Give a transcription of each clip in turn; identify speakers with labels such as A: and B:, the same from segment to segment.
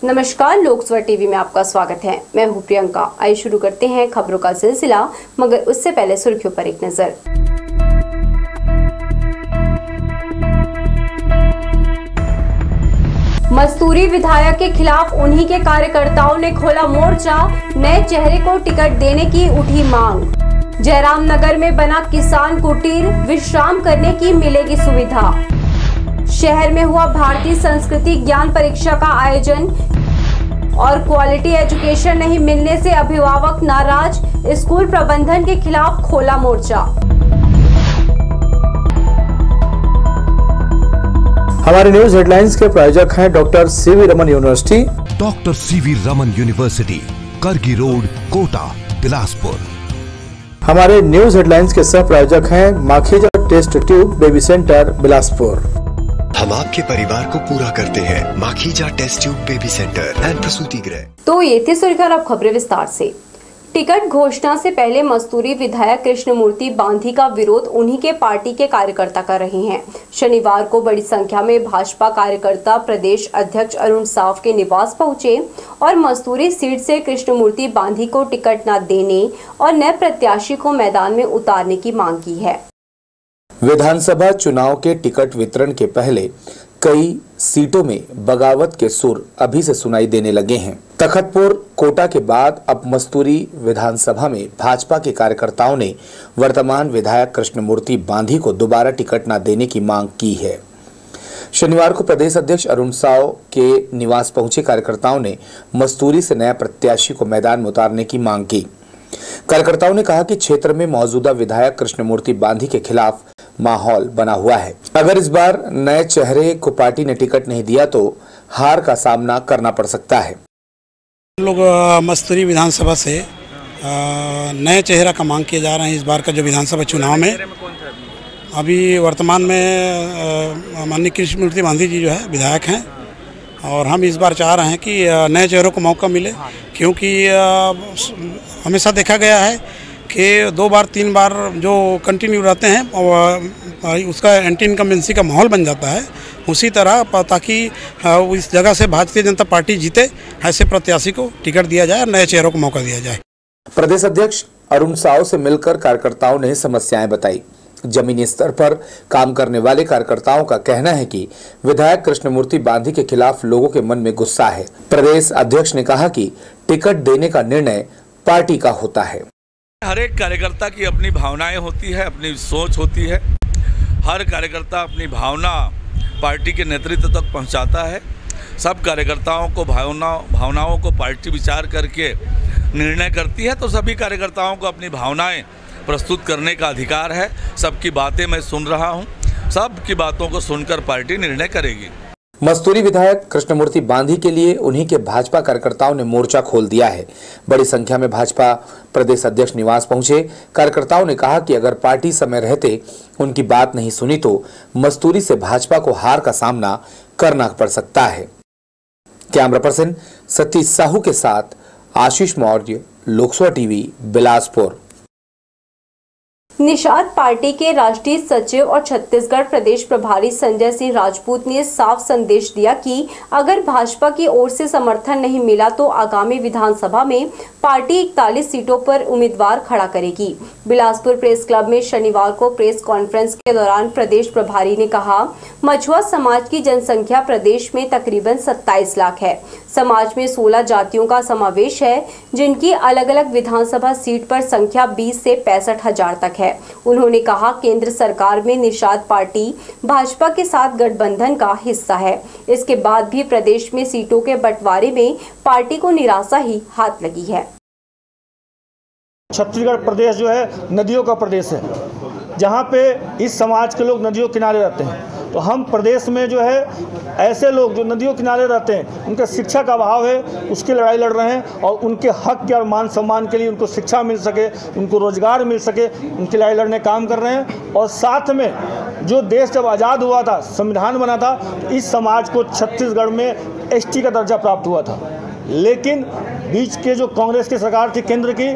A: नमस्कार, लोकसभा टीवी में आपका स्वागत है। मैं हूं प्रियंका। आइए शुरू करते हैं खबरों का सिलसिला, मगर उससे पहले सुर्खियों पर एक नजर। मस्तूरी विधायक के खिलाफ उन्हीं के कार्यकर्ताओं ने खोला मोर्चा, नए चेहरे को टिकट देने की उठी मांग। जयराम नगर में बना किसान कुटीर, विश्राम करने की मिलेगी सुविधा। शहर में हुआ भारतीय संस्कृति ज्ञान परीक्षा का आयोजन और क्वालिटी एजुकेशन नहीं मिलने से अभिभावक नाराज, स्कूल प्रबंधन के खिलाफ खोला मोर्चा।
B: हमारे न्यूज हेडलाइंस के प्रायोजक हैं doctor C V Raman university.
C: Doctor C V Raman university, Kargi road, Kota, Bilaspur.
B: हमारे न्यूज हेडलाइंस के सह प्रायोजक हैं Makhija test tube baby centre, Bilaspur.
C: हम आपके परिवार को पूरा करते हैं। Makhija test tube baby centre and प्रसूति गृह।
A: तो ये थी सुर्खियां, अब खबरें विस्तार से। टिकट घोषणा से पहले मस्तूरी विधायक कृष्णमूर्ति बांधी का विरोध उन्हीं के पार्टी के कार्यकर्ता कर रहे हैं। शनिवार को बड़ी संख्या में भाजपा कार्यकर्ता प्रदेश अध्यक्ष अरुण साव के निवास पहुंचे और मस्तूरी सीट से कृष्णमूर्ति बांधी को टिकट न देने और नए प्रत्याशी को मैदान में उतारने की मांग की है।
B: विधानसभा चुनाव के टिकट वितरण के पहले कई सीटों में बगावत के सुर अभी से सुनाई देने लगे हैं। तखतपुर, कोटा के बाद अब मस्तूरी विधानसभा में भाजपा के कार्यकर्ताओं ने वर्तमान विधायक कृष्णमूर्ति बांधी को दोबारा टिकट न देने की मांग की है। शनिवार को प्रदेश अध्यक्ष अरुण साव के निवास पहुंचे कार्यकर्ताओं ने मस्तूरी से नया प्रत्याशी को मैदान में उतारने की मांग की। कार्यकर्ताओं ने कहा कि क्षेत्र में मौजूदा विधायक कृष्णमूर्ति बांधी के खिलाफ माहौल बना हुआ है। अगर इस बार नए चेहरे को पार्टी ने टिकट नहीं दिया तो हार का सामना करना पड़ सकता है।
D: लोग मस्तूरी विधानसभा से नए चेहरा का मांग किए जा रहे हैं। इस बार का जो विधानसभा चुनाव में अभी वर्तमान में माननीय कृष्णमूर्ति बांधी जी जो है विधायक हैं और हम इस बार चाह रहे हैं कि नए चेहरों को मौका मिले, क्योंकि हमेशा देखा गया है कि 2 बार 3 बार जो कंटिन्यू रहते हैं और उसका एंटी इनकम्बेंसी का माहौल बन जाता है। उसी तरह ताकि इस जगह से भारतीय जनता पार्टी जीते, ऐसे प्रत्याशी को टिकट दिया जाए और नए चेहरों को मौका दिया जाए।
B: प्रदेश अध्यक्ष अरुण साव से मिलकर कार्यकर्ताओं ने समस्याएं बताई। जमीनी स्तर पर काम करने वाले कार्यकर्ताओं का कहना है कि विधायक कृष्णमूर्ति बांधी के खिलाफ लोगों के मन में गुस्सा है। प्रदेश अध्यक्ष ने कहा कि टिकट देने का निर्णय पार्टी का होता है।
E: हर एक कार्यकर्ता की अपनी भावनाएं होती है, अपनी सोच होती है। हर कार्यकर्ता अपनी भावना पार्टी के नेतृत्व तक पहुंचाता है। सब कार्यकर्ताओं को भावनाओं को पार्टी विचार करके निर्णय करती है, तो सभी कार्यकर्ताओं को अपनी भावनाएं प्रस्तुत करने का अधिकार है। सबकी बातें मैं सुन रहा हूं, सबकी बातों को सुनकर पार्टी निर्णय करेगी।
B: मस्तूरी विधायक कृष्णमूर्ति बांधी के लिए उन्हीं के भाजपा कार्यकर्ताओं ने मोर्चा खोल दिया है। बड़ी संख्या में भाजपा प्रदेश अध्यक्ष निवास पहुंचे। कार्यकर्ताओं ने कहा कि अगर पार्टी समय रहते उनकी बात नहीं सुनी तो मस्तूरी से भाजपा को हार का सामना करना पड़ सकता है। कैमरा पर्सन सतीश साहू के साथ आशीष मौर्य, लोकसभा टीवी, बिलासपुर।
A: निषाद पार्टी के राष्ट्रीय सचिव और छत्तीसगढ़ प्रदेश प्रभारी संजय सिंह राजपूत ने साफ संदेश दिया कि अगर भाजपा की ओर से समर्थन नहीं मिला तो आगामी विधानसभा में पार्टी 41 सीटों पर उम्मीदवार खड़ा करेगी। बिलासपुर प्रेस क्लब में शनिवार को प्रेस कॉन्फ्रेंस के दौरान प्रदेश प्रभारी ने कहा, मछुआ समाज की जनसंख्या प्रदेश में तकरीबन 27 लाख है। समाज में 16 जातियों का समावेश है, जिनकी अलग अलग विधानसभा सीट पर संख्या 20 से 65 हजार तक है। उन्होंने कहा, केंद्र सरकार में निषाद पार्टी भाजपा के साथ गठबंधन का हिस्सा है। इसके बाद भी प्रदेश में सीटों के बंटवारे में पार्टी को निराशा ही हाथ लगी है।
F: छत्तीसगढ़ प्रदेश जो है नदियों का प्रदेश है, जहाँ पे इस समाज के लोग नदियों किनारे रहते हैं। तो हम प्रदेश में जो है ऐसे लोग जो नदियों किनारे रहते हैं, उनके शिक्षा का अभाव है, उसकी लड़ाई लड़ रहे हैं और उनके हक के और मान सम्मान के लिए उनको शिक्षा मिल सके, उनको रोजगार मिल सके, उनकी लड़ाई लड़ने काम कर रहे हैं। और साथ में जो देश जब आज़ाद हुआ था, संविधान बना था, तो इस समाज को छत्तीसगढ़ में एसटी का दर्जा प्राप्त हुआ था। लेकिन बीच के जो कांग्रेस की सरकार थी केंद्र की,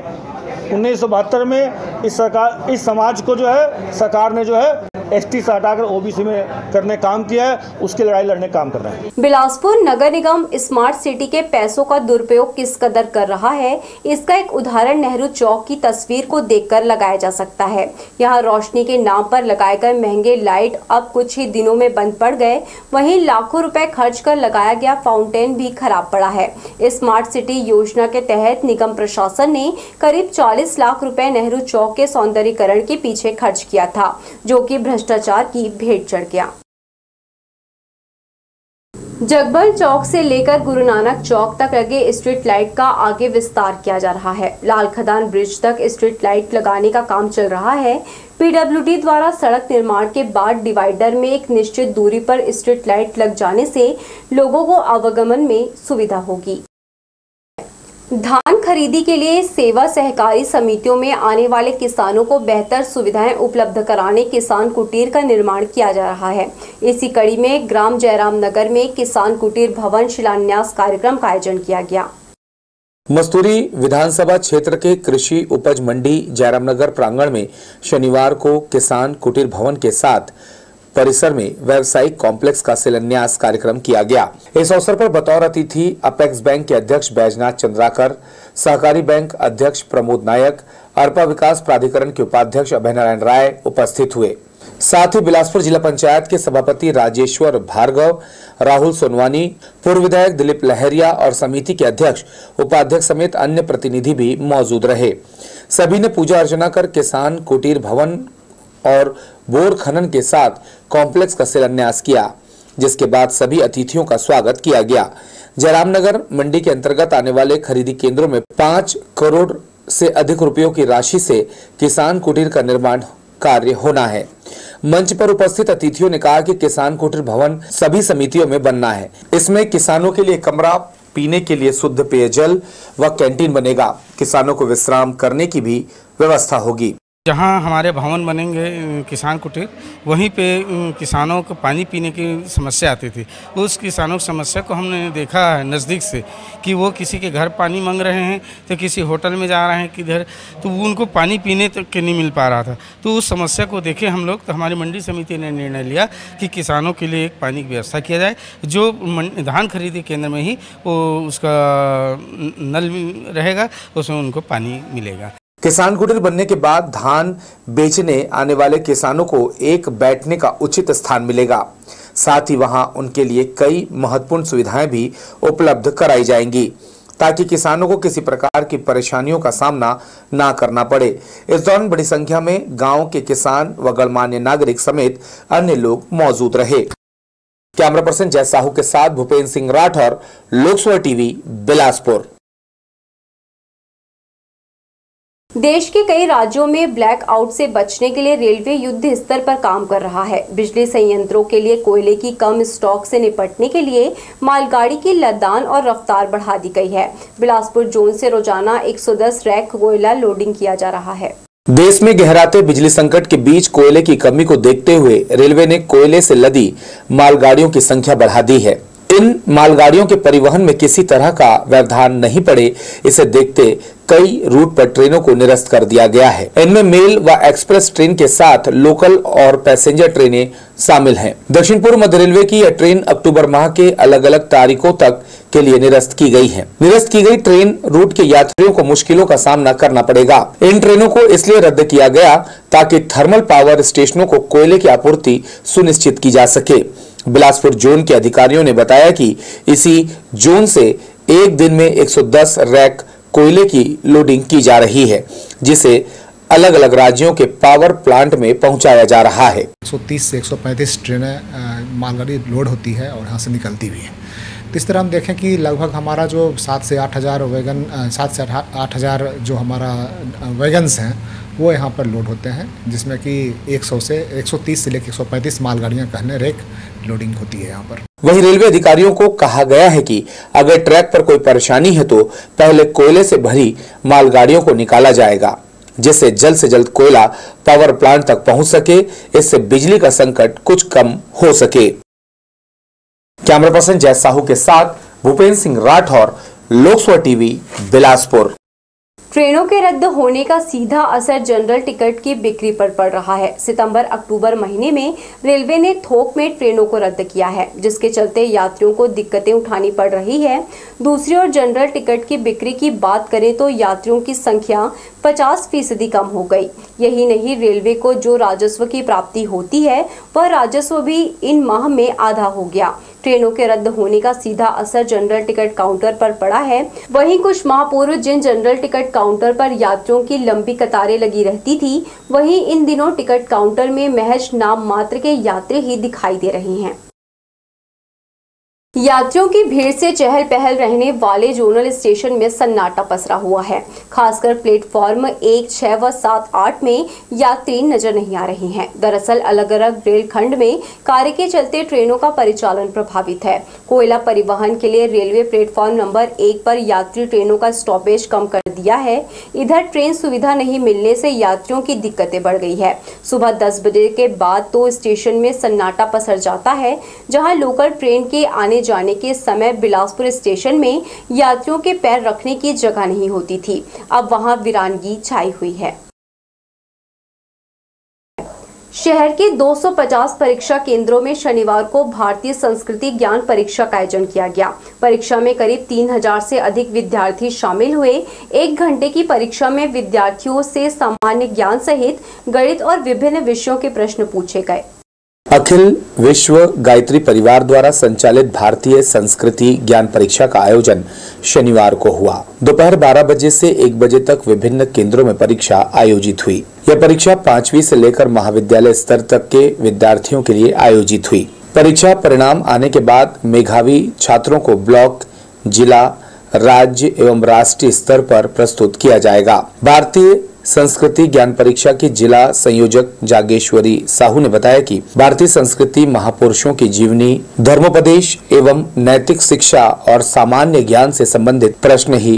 F: 1972 में इस समाज को जो है सरकार ने जो है ST से हटाकर OBC में करने काम किया है, उसकी लड़ाई लड़ने काम कर रहे हैं।
A: बिलासपुर नगर निगम स्मार्ट सिटी के पैसों का दुरुपयोग किस कदर कर रहा है, इसका एक उदाहरण नेहरू चौक की तस्वीर को देखकर लगाया जा सकता है। यहाँ रोशनी के नाम पर लगाए गए महंगे लाइट अब कुछ ही दिनों में बंद पड़ गए, वहीं लाखों रुपए खर्च कर लगाया गया फाउंटेन भी खराब पड़ा है। स्मार्ट सिटी योजना के तहत निगम प्रशासन ने करीब 40 लाख रुपए नेहरू चौक के सौंदर्यीकरण के पीछे खर्च किया था, जो कि भ्रष्टाचार की भेंट चढ़ गया। जगबल चौक से लेकर गुरु नानक चौक तक लगे स्ट्रीट लाइट का आगे विस्तार किया जा रहा है। लाल खदान ब्रिज तक स्ट्रीट लाइट लगाने का काम चल रहा है। PWD द्वारा सड़क निर्माण के बाद डिवाइडर में एक निश्चित दूरी पर स्ट्रीट लाइट लग जाने से लोगों को आवागमन में सुविधा होगी। धान खरीदी के लिए सेवा सहकारी समितियों में आने वाले किसानों को बेहतर सुविधाएं उपलब्ध कराने किसान कुटीर का निर्माण किया जा रहा है। इसी कड़ी में ग्राम जयराम नगर में किसान कुटीर भवन शिलान्यास कार्यक्रम का आयोजन किया गया।
B: मस्तूरी विधानसभा क्षेत्र के कृषि उपज मंडी जयराम नगर प्रांगण में शनिवार को किसान कुटीर भवन के साथ परिसर में व्यावसायिक कॉम्प्लेक्स का शिलान्यास कार्यक्रम किया गया। इस अवसर पर बतौर अतिथि अपेक्स बैंक के अध्यक्ष बैजनाथ चंद्राकर, सहकारी बैंक अध्यक्ष प्रमोद नायक, अरपा विकास प्राधिकरण के उपाध्यक्ष अभय नारायण राय उपस्थित हुए। साथ ही बिलासपुर जिला पंचायत के सभापति राजेश्वर भार्गव, राहुल सोनवानी, पूर्व विधायक दिलीप लहरिया और समिति के अध्यक्ष उपाध्यक्ष समेत अन्य प्रतिनिधि भी मौजूद रहे। सभी ने पूजा अर्चना कर किसान कुटीर भवन और बोर खनन के साथ कॉम्प्लेक्स का शिलान्यास किया, जिसके बाद सभी अतिथियों का स्वागत किया गया। जयराम नगर मंडी के अंतर्गत आने वाले खरीदी केंद्रों में 5 करोड़ से अधिक रुपयों की राशि से किसान कुटीर का निर्माण कार्य होना है। मंच पर उपस्थित अतिथियों ने कहा कि किसान कुटीर भवन सभी समितियों में बनना है। इसमें किसानों के लिए कमरा, पीने के लिए शुद्ध पेयजल व कैंटीन बनेगा। किसानों को विश्राम करने की भी व्यवस्था होगी।
G: जहाँ हमारे भवन बनेंगे किसान कुटीर, वहीं पे किसानों को पानी पीने की समस्या आती थी। उस किसानों की समस्या को हमने देखा है नज़दीक से कि वो किसी के घर पानी मांग रहे हैं तो किसी होटल में जा रहे हैं किधर, तो उनको पानी पीने तक के नहीं मिल पा रहा था। तो उस समस्या को देखे हम लोग, तो हमारी मंडी समिति ने निर्णय लिया कि किसानों के लिए एक पानी की व्यवस्था किया जाए, जो धान खरीदी केंद्र में ही वो उसका नल रहेगा, उसमें उनको पानी मिलेगा।
B: किसान कुटीर बनने के बाद धान बेचने आने वाले किसानों को एक बैठने का उचित स्थान मिलेगा। साथ ही वहां उनके लिए कई महत्वपूर्ण सुविधाएं भी उपलब्ध कराई जाएंगी, ताकि किसानों को किसी प्रकार की परेशानियों का सामना ना करना पड़े। इस दौरान बड़ी संख्या में गांव के किसान व गणमान्य नागरिक समेत अन्य लोग मौजूद रहे। कैमरा पर्सन जय साहू के साथ भूपेन्द्र सिंह राठौर, लोकसभा टीवी, बिलासपुर।
A: देश के कई राज्यों में ब्लैक आउट से बचने के लिए रेलवे युद्ध स्तर पर काम कर रहा है। बिजली संयंत्रों के लिए कोयले की कम स्टॉक से निपटने के लिए मालगाड़ी की लदान और रफ्तार बढ़ा दी गई है। बिलासपुर जोन से रोजाना 110 रैक कोयला लोडिंग किया जा रहा है।
B: देश में गहराते बिजली संकट के बीच कोयले की कमी को देखते हुए रेलवे ने कोयले से लदी मालगाड़ियों की संख्या बढ़ा दी है। इन मालगाड़ियों के परिवहन में किसी तरह का व्यवधान नहीं पड़े, इसे देखते कई रूट पर ट्रेनों को निरस्त कर दिया गया है। इनमें मेल व एक्सप्रेस ट्रेन के साथ लोकल और पैसेंजर ट्रेनें शामिल हैं। दक्षिण पूर्व मध्य रेलवे की यह ट्रेन अक्टूबर माह के अलग अलग तारीखों तक के लिए निरस्त की गई है। निरस्त की गई ट्रेन रूट के यात्रियों को मुश्किलों का सामना करना पड़ेगा। इन ट्रेनों को इसलिए रद्द किया गया ताकि थर्मल पावर स्टेशनों को कोयले की आपूर्ति सुनिश्चित की जा सके। बिलासपुर जोन के अधिकारियों ने बताया कि इसी जोन से एक दिन में 110 रैक कोयले की लोडिंग की जा रही है, जिसे अलग अलग राज्यों के पावर प्लांट में पहुंचाया जा रहा है।
H: 130 से 135 ट्रेनें मालगाड़ी लोड होती है और यहाँ से निकलती भी है। तो इस तरह हम देखें कि लगभग हमारा जो 7 से 8 हज़ार वैगन 7 से 8 हज़ार जो हमारा वैगन्स हैं वो यहाँ पर लोड होते हैं, जिसमें कि 130 से लेकर 135 मालगाड़ियाँ कहने रेक लोडिंग होती है यहाँ पर।
B: वहीं रेलवे अधिकारियों को कहा गया है कि अगर ट्रैक पर कोई परेशानी है तो पहले कोयले से भरी मालगाड़ियों को निकाला जाएगा, जिससे जल्द से जल्द कोयला पावर प्लांट तक पहुंच सके। इससे बिजली का संकट कुछ कम हो सके। कैमरा पर्सन जय साहू के साथ भूपेन्द्र सिंह राठौर, लोकसभा टीवी, बिलासपुर।
A: ट्रेनों के रद्द होने का सीधा असर जनरल टिकट की बिक्री पर पड़ रहा है। सितंबर-अक्टूबर महीने में रेलवे ने थोक में ट्रेनों को रद्द किया है, जिसके चलते यात्रियों को दिक्कतें उठानी पड़ रही है। दूसरी ओर जनरल टिकट की बिक्री की बात करें तो यात्रियों की संख्या 50% कम हो गई। यही नहीं, रेलवे को जो राजस्व की प्राप्ति होती है वह राजस्व भी इन माह में आधा हो गया। ट्रेनों के रद्द होने का सीधा असर जनरल टिकट काउंटर पर पड़ा है। वहीं कुछ माह पूर्व जिन जनरल टिकट काउंटर पर यात्रियों की लंबी कतारें लगी रहती थी, वहीं इन दिनों टिकट काउंटर में महज नाम मात्र के यात्री ही दिखाई दे रहे हैं। यात्रियों की भीड़ से चहल पहल रहने वाले जोनल स्टेशन में सन्नाटा पसरा हुआ है। खासकर प्लेटफॉर्म 1, 6 व 7, 8 में यात्री नजर नहीं आ रहे हैं। दरअसल अलग अलग रेलखंड में कार्य के चलते ट्रेनों का परिचालन प्रभावित है। कोयला परिवहन के लिए रेलवे प्लेटफॉर्म नंबर 1 पर यात्री ट्रेनों का स्टॉपेज कम कर दिया है। इधर ट्रेन सुविधा नहीं मिलने से यात्रियों की दिक्कतें बढ़ गई है। सुबह 10 बजे के बाद तो स्टेशन में सन्नाटा पसर जाता है, जहां लोकल ट्रेन के आने जाने के समय बिलासपुर स्टेशन में यात्रियों के पैर रखने की जगह नहीं होती थी। अब वहां वीरानगी छाई हुई है। शहर के 250 परीक्षा केंद्रों में शनिवार को भारतीय संस्कृति ज्ञान परीक्षा का आयोजन किया गया। परीक्षा में करीब 3000 से अधिक विद्यार्थी शामिल हुए। 1 घंटे की परीक्षा में विद्यार्थियों से सामान्य ज्ञान सहित गणित और विभिन्न विषयों के प्रश्न पूछे गए।
B: अखिल विश्व गायत्री परिवार द्वारा संचालित भारतीय संस्कृति ज्ञान परीक्षा का आयोजन शनिवार को हुआ। दोपहर 12 बजे से 1 बजे तक विभिन्न केंद्रों में परीक्षा आयोजित हुई। यह परीक्षा 5वीं से लेकर महाविद्यालय स्तर तक के विद्यार्थियों के लिए आयोजित हुई। परीक्षा परिणाम आने के बाद मेधावी छात्रों को ब्लॉक, जिला, राज्य एवं राष्ट्रीय स्तर पर प्रस्तुत किया जाएगा। भारतीय संस्कृति ज्ञान परीक्षा की जिला संयोजक जागेश्वरी साहू ने बताया कि भारतीय संस्कृति महापुरुषों की जीवनी, धर्मोपदेश एवं नैतिक शिक्षा और सामान्य ज्ञान से संबंधित प्रश्न ही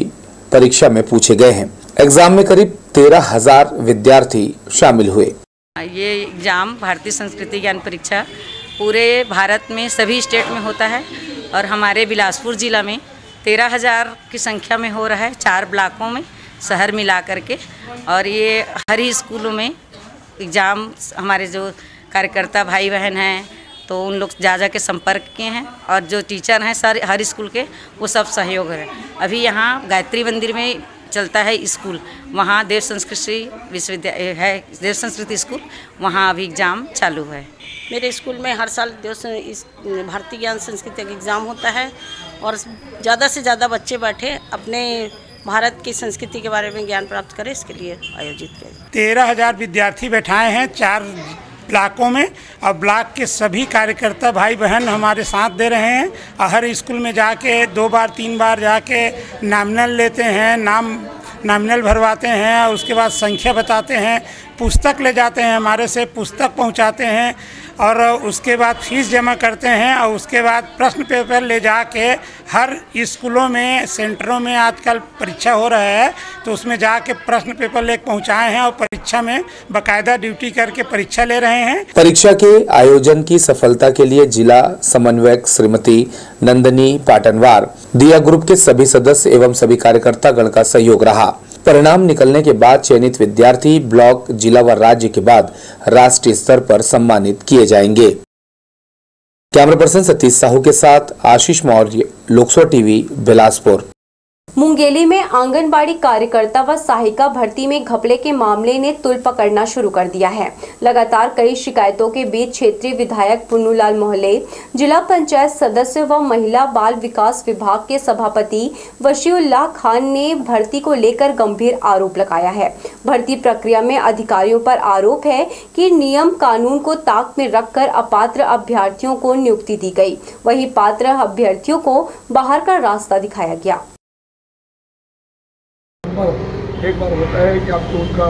B: परीक्षा में पूछे गए हैं। एग्जाम में करीब 13,000 विद्यार्थी शामिल हुए।
I: ये एग्जाम भारतीय संस्कृति ज्ञान परीक्षा पूरे भारत में सभी स्टेट में होता है और हमारे बिलासपुर जिला में 13,000 की संख्या में हो रहा है, 4 ब्लॉकों में शहर मिला करके। और ये हर ही स्कूलों में एग्ज़ाम, हमारे जो कार्यकर्ता भाई बहन हैं तो उन लोग जा के संपर्क किए हैं और जो टीचर हैं सर हर स्कूल के, वो सब सहयोग है। अभी यहाँ गायत्री मंदिर में चलता है स्कूल, वहाँ देव संस्कृति विश्वविद्यालय है, देव संस्कृति स्कूल, वहाँ अभी एग्ज़ाम चालू है।
J: मेरे स्कूल में हर साल भारतीय ज्ञान संस्कृति का एग्ज़ाम होता है और ज़्यादा से ज़्यादा बच्चे बैठे अपने भारत की संस्कृति के बारे में ज्ञान प्राप्त करें, इसके लिए आयोजित किया।
D: 13,000 विद्यार्थी बैठाए हैं 4 ब्लॉकों में और ब्लॉक के सभी कार्यकर्ता भाई बहन हमारे साथ दे रहे हैं। हर स्कूल में जाके 2 बार 3 बार जाके नॉमिनल लेते हैं, नॉमिनल भरवाते हैं और उसके बाद संख्या बताते हैं, पुस्तक ले जाते हैं, हमारे से पुस्तक पहुंचाते हैं और उसके बाद फीस जमा करते हैं और उसके बाद प्रश्न पेपर ले जाके हर स्कूलों में, सेंटरों में आजकल परीक्षा हो रहा है तो उसमें जाके प्रश्न पेपर ले पहुंचाए हैं और परीक्षा में बाकायदा ड्यूटी करके परीक्षा ले रहे हैं। परीक्षा के आयोजन की सफलता के लिए जिला समन्वयक श्रीमती नंदनी पाटनवार, दिया ग्रुप के सभी सदस्य एवं सभी कार्यकर्ता गण का सहयोग रहा। परिणाम निकलने के बाद चयनित विद्यार्थी ब्लॉक, जिला व राज्य के बाद राष्ट्रीय स्तर पर सम्मानित किए जाएंगे। कैमरा पर्सन सतीश साहू के साथ आशीष मौर्य, लोकसभा टीवी, बिलासपुर।
A: मुंगेली में आंगनबाड़ी कार्यकर्ता व सहायिका भर्ती में घपले के मामले ने तुल पकड़ना शुरू कर दिया है। लगातार कई शिकायतों के बीच क्षेत्रीय विधायक पुन्नूलाल मोहल्ले, जिला पंचायत सदस्य व महिला बाल विकास विभाग के सभापति वशीउल्लाह खान ने भर्ती को लेकर गंभीर आरोप लगाया है। भर्ती प्रक्रिया में अधिकारियों पर आरोप है कि नियम कानून को ताक में रखकर अपात्र अभ्यर्थियों को नियुक्ति दी गई, वहीं पात्र अभ्यर्थियों को बाहर का रास्ता दिखाया गया।
K: एक बार होता है कि आपको उनका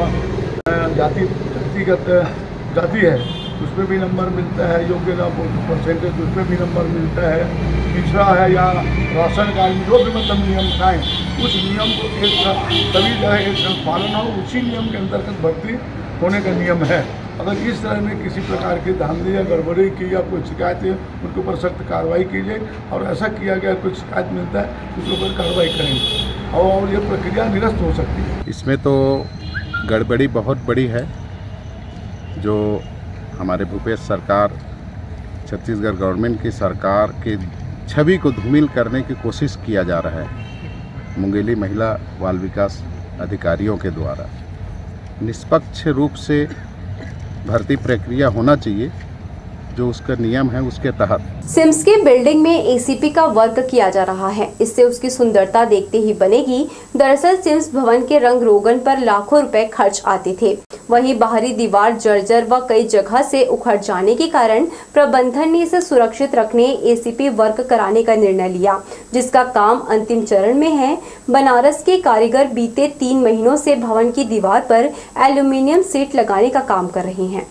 K: व्यक्तिगत जाति है उसमें भी नंबर मिलता है, योग्यता परसेंटेज उसमें भी नंबर मिलता है, पिछड़ा है या राशन कार्ड में जो भी मतलब नियम हैं उस नियम को सभी जगह एक पालन हो, उसी नियम के अंतर्गत भर्ती होने का नियम है। अगर इस तरह में किसी प्रकार की धांधली या गड़बड़ी की या कोई शिकायत है उनके ऊपर सख्त कार्रवाई कीजिए और ऐसा किया गया कोई शिकायत मिलता है उसके ऊपर कार्रवाई करेंगे। और ये प्रक्रिया निरस्त हो सकती है।
L: इसमें तो गड़बड़ी बहुत बड़ी है। जो हमारे भूपेश सरकार, छत्तीसगढ़ गवर्नमेंट की सरकार की छवि को धूमिल करने की कोशिश किया जा रहा है मुंगेली महिला बाल विकास अधिकारियों के द्वारा। निष्पक्ष रूप से भर्ती प्रक्रिया होना चाहिए, जो उसका नियम है उसके तहत।
A: सिम्स की बिल्डिंग में एसीपी का वर्क किया जा रहा है, इससे उसकी सुंदरता देखते ही बनेगी। दरअसल सिम्स भवन के रंग रोगन पर लाखों रुपए खर्च आते थे। वहीं बाहरी दीवार जर्जर व कई जगह से उखड़ जाने के कारण प्रबंधन ने इसे सुरक्षित रखने एसीपी वर्क कराने का निर्णय लिया, जिसका काम अंतिम चरण में है। बनारस के कारीगर बीते 3 महीनों से भवन की दीवार पर एल्यूमिनियम सीट लगाने का काम कर रहे हैं।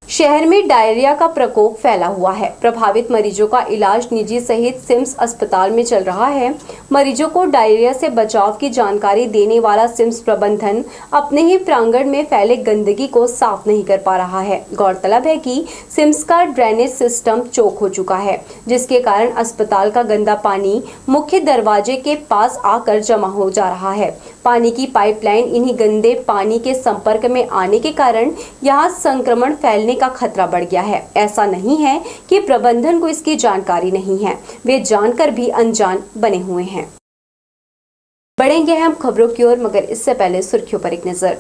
A: शहर में डायरिया का प्रकोप फैला हुआ है। प्रभावित मरीजों का इलाज निजी सहित सिम्स अस्पताल में चल रहा है। मरीजों को डायरिया से बचाव की जानकारी देने वाला सिम्स प्रबंधन अपने ही प्रांगण में फैले गंदगी को साफ नहीं कर पा रहा है। गौरतलब है कि सिम्स का ड्रेनेज सिस्टम चोक हो चुका है, जिसके कारण अस्पताल का गंदा पानी मुख्य दरवाजे के पास आकर जमा हो जा रहा है। पानी की पाइपलाइन इन्हीं गंदे पानी के संपर्क में आने के कारण यहाँ संक्रमण फैलने का खतरा बढ़ गया है। ऐसा नहीं है कि प्रबंधन को इसकी जानकारी नहीं है, वे जानकर भी अनजान बने हुए हैं। बढ़ेंगे हम खबरों की ओर, मगर इससे पहले सुर्खियों पर एक नजर।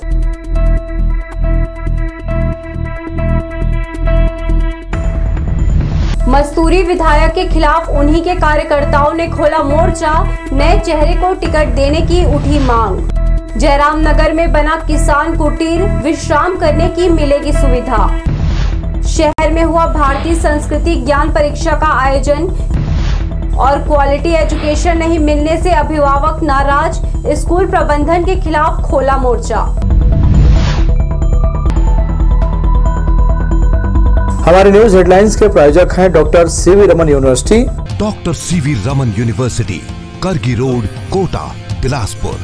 A: मस्तूरी विधायक के खिलाफ उन्हीं के कार्यकर्ताओं ने खोला मोर्चा। नए चेहरे को टिकट देने की उठी मांग। जयराम नगर में बना किसान कुटीर, विश्राम करने की मिलेगी सुविधा। शहर में हुआ भारतीय संस्कृति ज्ञान परीक्षा का आयोजन और क्वालिटी एजुकेशन नहीं मिलने से अभिभावक नाराज। स्कूल प्रबंधन के खिलाफ खोला मोर्चा।
B: हमारे न्यूज हेडलाइंस के प्रायोजक हैं doctor C V Raman university.
C: Doctor C V Raman university, Kargi road, Kota, Bilaspur.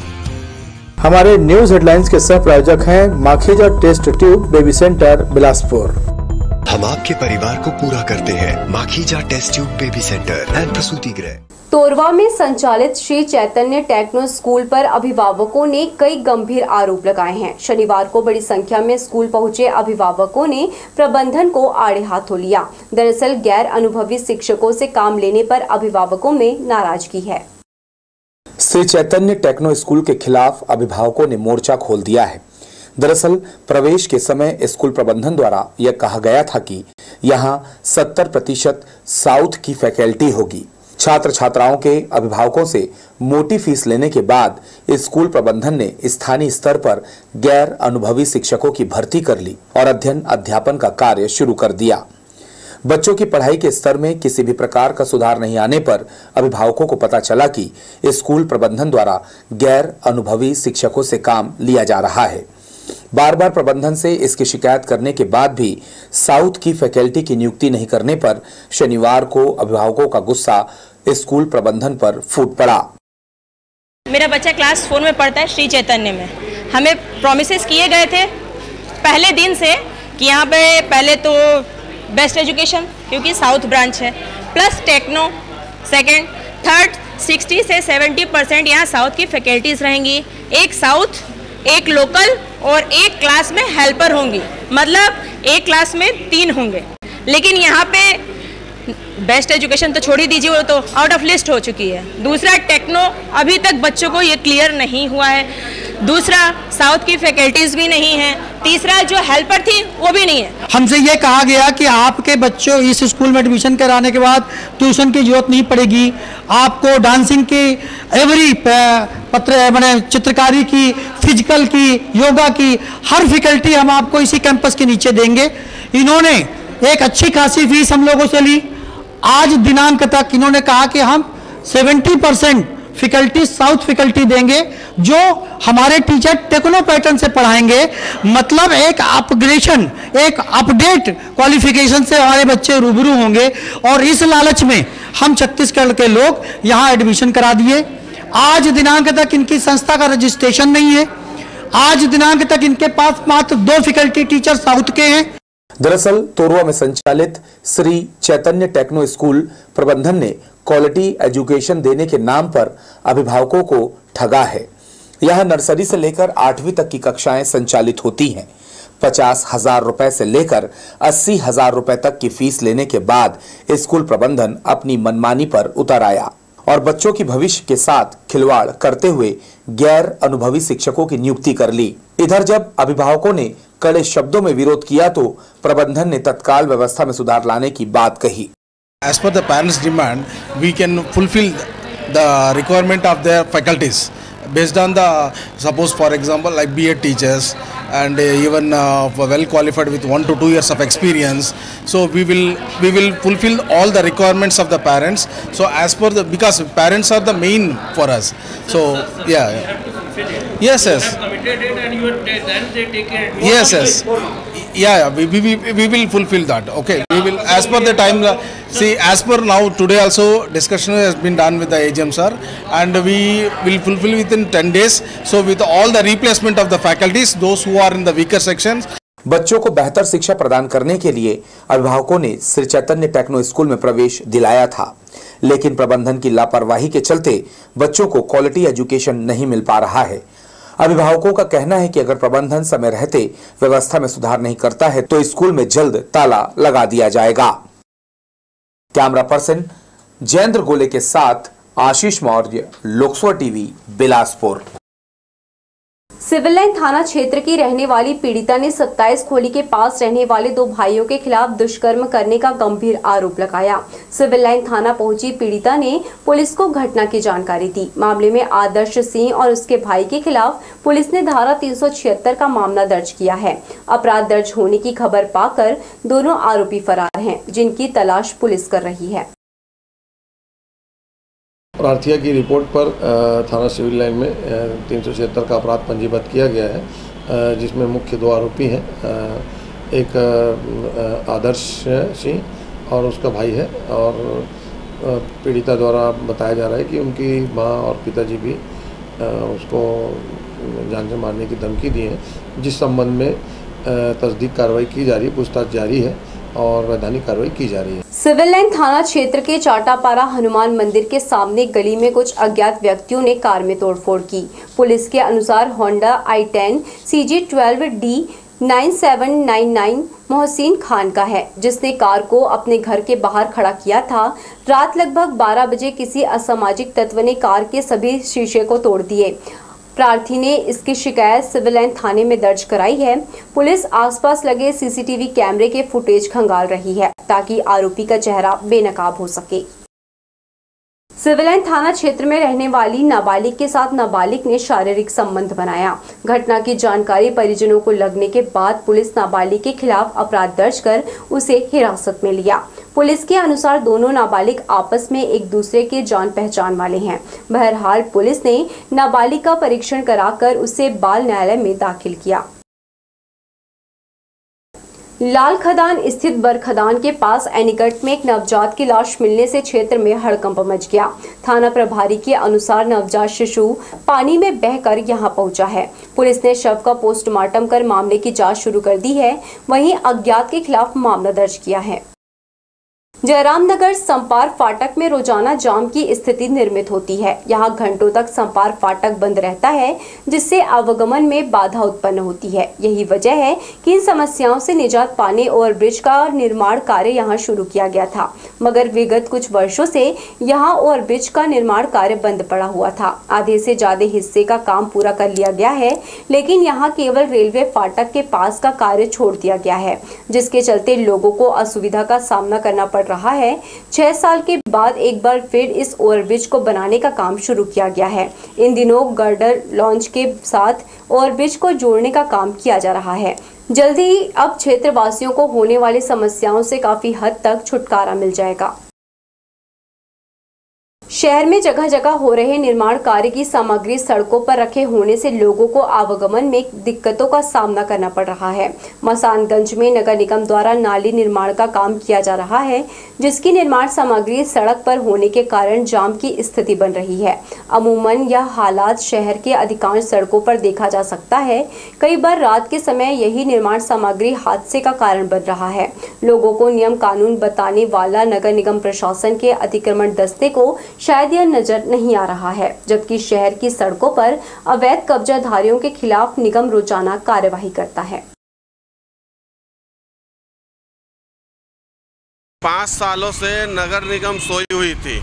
B: हमारे न्यूज हेडलाइंस के सह प्रायोजक हैं Makhija test tube baby centre, Bilaspur.
C: हम आपके परिवार को पूरा करते हैं। Makhija test tube baby centre and प्रसूति गृह।
A: तोरवा में संचालित श्री चैतन्य टेक्नो स्कूल पर अभिभावकों ने कई गंभीर आरोप लगाए हैं। शनिवार को बड़ी संख्या में स्कूल पहुंचे अभिभावकों ने प्रबंधन को आड़े हाथों लिया। दरअसल गैर अनुभवी शिक्षकों से काम लेने पर अभिभावकों में नाराजगी है।
B: श्री चैतन्य टेक्नो स्कूल के खिलाफ अभिभावकों ने मोर्चा खोल दिया है। दरअसल प्रवेश के समय स्कूल प्रबंधन द्वारा यह कहा गया था कि यहां 70% साउथ की फैकल्टी होगी। छात्र छात्राओं के अभिभावकों से मोटी फीस लेने के बाद स्कूल प्रबंधन ने स्थानीय स्तर पर गैर अनुभवी शिक्षकों की भर्ती कर ली और अध्ययन अध्यापन का कार्य शुरू कर दिया। बच्चों की पढ़ाई के स्तर में किसी भी प्रकार का सुधार नहीं आने पर अभिभावकों को पता चला कि स्कूल प्रबंधन द्वारा गैर अनुभवी शिक्षकों से काम लिया जा रहा है। बार बार प्रबंधन से इसकी शिकायत करने के बाद भी साउथ की फैकल्टी की नियुक्ति नहीं करने पर शनिवार को अभिभावकों का गुस्सा स्कूल प्रबंधन पर फूट पड़ा।
M: मेरा बच्चा क्लास 4 में पढ़ता है श्री चैतन्य में। हमें प्रॉमिसेस किए गए थे पहले दिन से कि यहाँ पे पहले तो बेस्ट एजुकेशन, क्योंकि साउथ ब्रांच है, प्लस टेक्नो, सेकंड, थर्ड 60 से 70% यहाँ साउथ की फैकल्टीज रहेंगी। एक साउथ, एक लोकल और एक क्लास में हेल्पर होंगी, मतलब एक क्लास में 3 होंगे। लेकिन यहाँ पे बेस्ट एजुकेशन तो छोड़ ही दीजिए, वो तो आउट ऑफ लिस्ट हो चुकी है। दूसरा टेक्नो, अभी तक बच्चों को ये क्लियर नहीं हुआ है। दूसरा साउथ की फैकल्टीज भी नहीं है। तीसरा जो हेल्पर थी वो भी नहीं है।
N: हमसे ये कहा गया कि आपके बच्चों इस स्कूल में एडमिशन कराने के बाद ट्यूशन की जरूरत नहीं पड़ेगी, आपको डांसिंग की एवरी मैंने चित्रकारी की, फिजिकल की, योगा की हर फैकल्टी हम आपको इसी कैंपस के नीचे देंगे। इन्होंने एक अच्छी खासी फीस हम लोगों से ली। आज दिनांक तक इन्होंने कहा कि हम 70% फैकल्टी साउथ फैकल्टी देंगे, जो हमारे टीचर टेक्नो पैटर्न से पढ़ाएंगे। मतलब एक अपग्रेडेशन, एक अपडेट क्वालिफिकेशन से हमारे बच्चे रूबरू होंगे। और इस लालच में हम छत्तीसगढ़ के लोग यहाँ एडमिशन करा दिए। आज दिनांक तक इनकी संस्था का रजिस्ट्रेशन नहीं है। आज दिनांक तक इनके पास मात्र 2 फैकल्टी टीचर साउथ के हैं।
B: दरअसल तोरवा में संचालित श्री चैतन्य टेक्नो स्कूल प्रबंधन ने क्वालिटी एजुकेशन देने के नाम पर अभिभावकों को ठगा है। यहां नर्सरी से लेकर 8वीं तक की कक्षाएं संचालित होती हैं। 50,000 रुपए से लेकर 80,000 रुपए तक की फीस लेने के बाद स्कूल प्रबंधन अपनी मनमानी पर उतर आया और बच्चों की भविष्य के साथ खिलवाड़ करते हुए गैर अनुभवी शिक्षकों की नियुक्ति कर ली। इधर जब अभिभावकों ने कड़े शब्दों में विरोध किया तो प्रबंधन ने तत्काल व्यवस्था में सुधार लाने की बात कही।
O: As per the parents' demand, we can fulfill the requirement of their faculties based on the, suppose for example, like BA teachers and even well qualified with 1 to 2 years of experience. So we will fulfill all the requirements of the parents. So as per the, because parents are the main for us. So yeah. Yes. Yes. Yeah, we will fulfill that. Okay, we will as per the time. See, as per now, today also discussion has been done with the AGM sir, and we will fulfill within 10 days. So with all the replacement of the faculties, those who are in the weaker sections.
B: बच्चों को बेहतर शिक्षा प्रदान करने के लिए अभिभावकों ने श्री चैतन्य टेक्नो स्कूल में प्रवेश दिलाया था, लेकिन प्रबंधन की लापरवाही के चलते बच्चों को क्वालिटी एजुकेशन नहीं मिल पा रहा है। अभिभावकों का कहना है कि अगर प्रबंधन समय रहते व्यवस्था में सुधार नहीं करता है तो स्कूल में जल्द ताला लगा दिया जाएगा। कैमरा पर्सन जयेंद्र गोले के साथ Ashish Maurya, Lok Sabha TV, Bilaspur.
A: Civil line थाना क्षेत्र की रहने वाली पीड़िता ने 27 खोली के पास रहने वाले 2 भाइयों के खिलाफ दुष्कर्म करने का गंभीर आरोप लगाया। सिविल लाइन थाना पहुंची पीड़िता ने पुलिस को घटना की जानकारी दी। मामले में आदर्श सिंह और उसके भाई के खिलाफ पुलिस ने धारा 376 का मामला दर्ज किया है। अपराध दर्ज होने की खबर पाकर दोनों आरोपी फरार हैं, जिनकी तलाश पुलिस कर रही है।
P: प्रार्थिया की रिपोर्ट पर थाना सिविल लाइन में 376 का अपराध पंजीबद्ध किया गया है, जिसमें मुख्य 2 आरोपी हैं। एक आदर्श सिंह और उसका भाई है, और पीड़िता द्वारा बताया जा रहा है कि उनकी मां और पिताजी भी उसको जान से मारने की धमकी दी है, जिस संबंध में तस्दीक कार्रवाई की जा रही है, पूछताछ जारी है और वैधानिक कार्रवाई की जा रही है।
A: सिविल लाइन थाना क्षेत्र के चाटापारा हनुमान मंदिर के सामने गली में कुछ अज्ञात व्यक्तियों ने कार में तोड़फोड़ की। पुलिस के अनुसार Honda i10 CG12D 9799 Mohsin Khan का है, जिसने कार को अपने घर के बाहर खड़ा किया था। रात लगभग 12 बजे किसी असामाजिक तत्व ने कार के सभी शीशे को तोड़ दिए। प्रार्थी ने इसकी शिकायत सिविल लाइन थाने में दर्ज कराई है। पुलिस आसपास लगे सीसीटीवी कैमरे के फुटेज खंगाल रही है ताकि आरोपी का चेहरा बेनकाब हो सके। सिविल लाइन थाना क्षेत्र में रहने वाली नाबालिग के साथ नाबालिग ने शारीरिक संबंध बनाया। घटना की जानकारी परिजनों को लगने के बाद पुलिस नाबालिग के खिलाफ अपराध दर्ज कर उसे हिरासत में लिया। पुलिस के अनुसार दोनों नाबालिग आपस में एक दूसरे के जान पहचान वाले हैं। बहरहाल पुलिस ने नाबालिग का परीक्षण कराकर उसे बाल न्यायालय में दाखिल किया। लाल खदान स्थित बर खदान के पास एनीकट में एक नवजात की लाश मिलने से क्षेत्र में हड़कंप मच गया। थाना प्रभारी के अनुसार नवजात शिशु पानी में बहकर यहां पहुंचा है। पुलिस ने शव का पोस्टमार्टम कर मामले की जांच शुरू कर दी है। वहीं अज्ञात के खिलाफ मामला दर्ज किया है। जयरामनगर संपार फाटक में रोजाना जाम की स्थिति निर्मित होती है। यहां घंटों तक संपार फाटक बंद रहता है, जिससे आवागमन में बाधा उत्पन्न होती है। यही वजह है कि इन समस्याओं से निजात पाने ओवरब्रिज का निर्माण कार्य यहां शुरू किया गया था, मगर विगत कुछ वर्षों से यहां ओवरब्रिज का निर्माण कार्य बंद पड़ा हुआ था। आधे से ज्यादा हिस्से का काम पूरा कर लिया गया है, लेकिन यहाँ केवल रेलवे फाटक के पास का कार्य छोड़ दिया गया है, जिसके चलते लोगों को असुविधा का सामना करना पड़ रहा है। 6 साल के बाद एक बार फिर इस ओवरब्रिज को बनाने का काम शुरू किया गया है। इन दिनों गर्डर लॉन्च के साथ ओवरब्रिज को जोड़ने का काम किया जा रहा है। जल्दी ही अब क्षेत्रवासियों को होने वाली समस्याओं से काफी हद तक छुटकारा मिल जाएगा। शहर में जगह जगह हो रहे निर्माण कार्य की सामग्री सड़कों पर रखे होने से लोगों को आवागमन में दिक्कतों का सामना करना पड़ रहा है। मसानगंज में नगर निगम द्वारा नाली निर्माण का काम किया जा रहा है, जिसकी निर्माण सामग्री सड़क पर होने के कारण जाम की स्थिति बन रही है। अमूमन यह हालात शहर के अधिकांश सड़कों पर देखा जा सकता है। कई बार रात के समय यही निर्माण सामग्री हादसे का कारण बन रहा है। लोगों को नियम कानून बताने वाला नगर निगम प्रशासन के अतिक्रमण दस्ते को शायद यह नजर नहीं आ रहा है, जबकि शहर की सड़कों पर अवैध कब्जाधारियों के खिलाफ निगम रोजाना कार्यवाही करता है।
Q: 5 सालों से नगर निगम सोई हुई थी,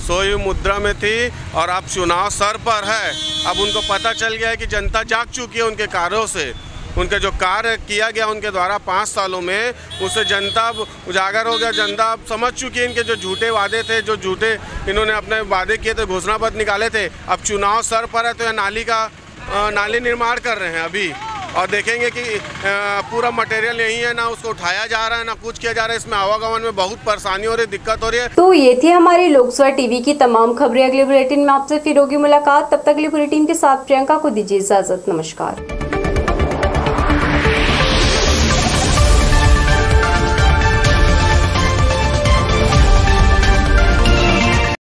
Q: सोई हुई मुद्रा में थी और अब चुनाव सर पर है। अब उनको पता चल गया है कि जनता जाग चुकी है उनके कार्यों से। उनके जो कार्य किया गया उनके द्वारा 5 सालों में, उससे जनता उजागर हो गया। जनता अब समझ चुकी है इनके जो झूठे वादे थे, जो झूठे इन्होंने अपने वादे किए थे, घोषणा पत्र निकाले थे। अब चुनाव सर पर है तो यह नाली निर्माण कर रहे हैं अभी, और देखेंगे कि पूरा मटेरियल यही है, ना उसको उठाया जा रहा है ना कुछ किया जा रहा है। इसमें आवागमन में बहुत परेशानी हो रही है, दिक्कत हो रही है।
A: तो ये थी हमारी लोकसभा टीवी की तमाम खबरें। अगले बुलेटिन में आपसे फिर होगी मुलाकात। तब तक के लिए पूरी टीम के साथ प्रियंका को दीजिए इजाजत। नमस्कार।